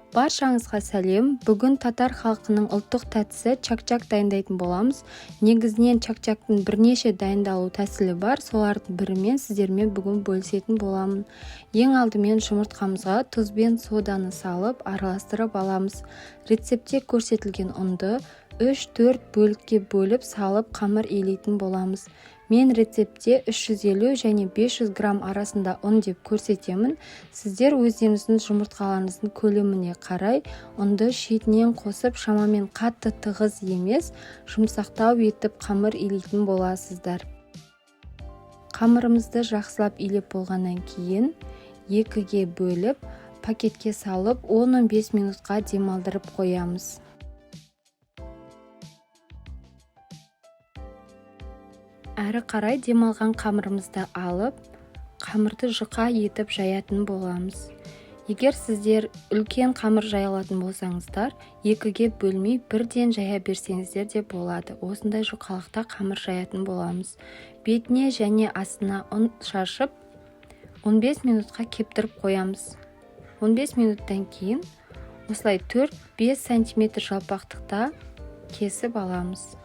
Баршаңызға сәлем. Бүгін татар халқының ұлттық тәттісі чак-чак дайындайтын боламыз. Негізінен чак-чактың бірнеше дайындалу тәсілі бар. Солардың бірімен сіздермен бүгін бөлісетін боламын. Ең алдымен жұмыртқамызға тұз бен соданы салып араластырып аламыз. Рецептте көрсетілген ұнды 3-4 бөлікке бөліп салып қамыр илейтін боламыз. Мен рецептте 350 және 500 грамм арасында ұн деп көрсетемін. Сіздер өздеріңіздің жұмыртқаларыңыздың көлеміне қарай ұнды шетінен қосып, шамамен қатты тығыз емес, жұмсақтау етіп қамыр илейтін боласыздар. Қамырымызды жақсылап илеп болғаннан кейін 2-ге бөліп, пакетке салып 10-15 минутқа демалдырып қоямыз. Әрі қарай демалған қамырымызды алып, қамырды жұқа етіп жаятын боламыз. Егер сіздер үлкен қамыр жая алатын болсаңыздар, 2-ге бөлмей бірден жая берсеңіздер де болады. Осындай жұқалықта қамыр жаятын боламыз. Бетіне және астына ұн шашып, 15 минутқа кептіріп қоямыз. 15 минуттан кейін осылай 4-5 см жалпақтықта кесіп аламыз.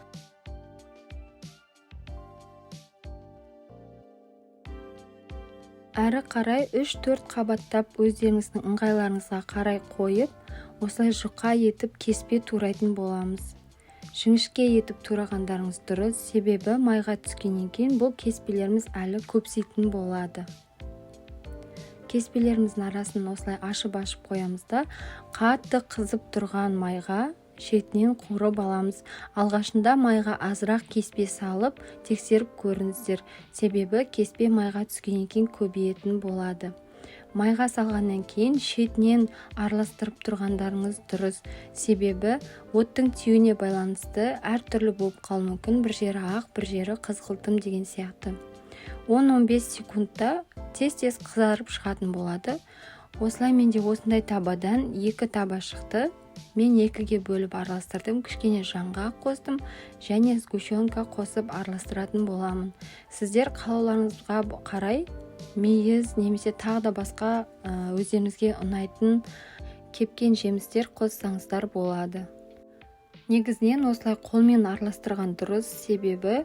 Әрі қарай 3-4 қабаттап өздеріңіздің ыңғайларыңызға қарай қойып, осылай жұқа етіп кеспе турайтын боламыз. Жіңішке етіп турағандарыңыз дұрыс, себебі майға түскеннен кейін бұл кеспелеріміз әлі көпсейтін болады. Кеспелеріміздің арасын осылай ашып-ашып қоямыз да, қатты қызып тұрған майға шетінен қуырып аламыз. Алғашында майға азырақ кеспе салып, тексеріп көріңіздер. Себебі кеспе майға түскеннен кейін көбейетін болады. Майға салғаннан кейін шетінен араластырып тұрғандарыңыз дұрыс. Себебі оттың тиюіне байланысты әртүрлі болып қалуы мүмкін. Бір жері ақ, бір жері қызғылтым деген сияқты. 10-15 секундта тез-тез қызарып шығатын болады. Осылай менде осындай табадан 2 таба шықты. Мен 2-ге бөліп араластырдым, кішкене жаңға қостым және сгущенка қосып араластыратын боламын. Сіздер қалауларыңызға қарай мейіз немесе тағы да басқа өздеріңізге ұнайтын кепкен жемістер қоссаңыздар болады. Негізінен осылай қолмен араластырған дұрыс, себебі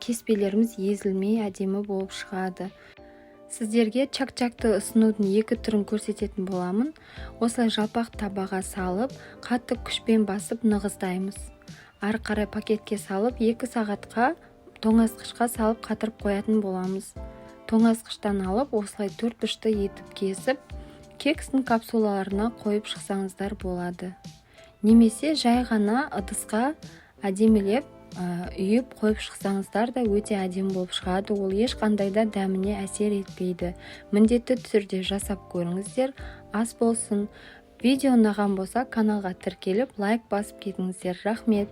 кеспелеріміз езілмей әдемі болып шығады. Сіздерге чак-чакты ұсынудың 2 түрін көрсететін боламын. Осылай жалпақ табаға салып, қатты күшпен басып нығыздаймыз. Ары қарай пакетке салып, 2 сағатқа тоңазытқышқа салып қатырып қоятын боламыз. Тоңазытқыштан алып, осылай 4 бұрышты етіп кесіп, кекстің капсулаларына қойып шықсаңыздар болады. Немесе жай ғана ыдысқа әдемілеп үйіп қойып шықсаңыздар да өте әдемі болып шығады. Ол ешқандай да дәміне әсер етпейді. Міндетті түрде жасап көріңіздер. Ас болсын. Видео ұнаған болса каналға тіркеліп лайк басып кетіңіздер. Рахмет.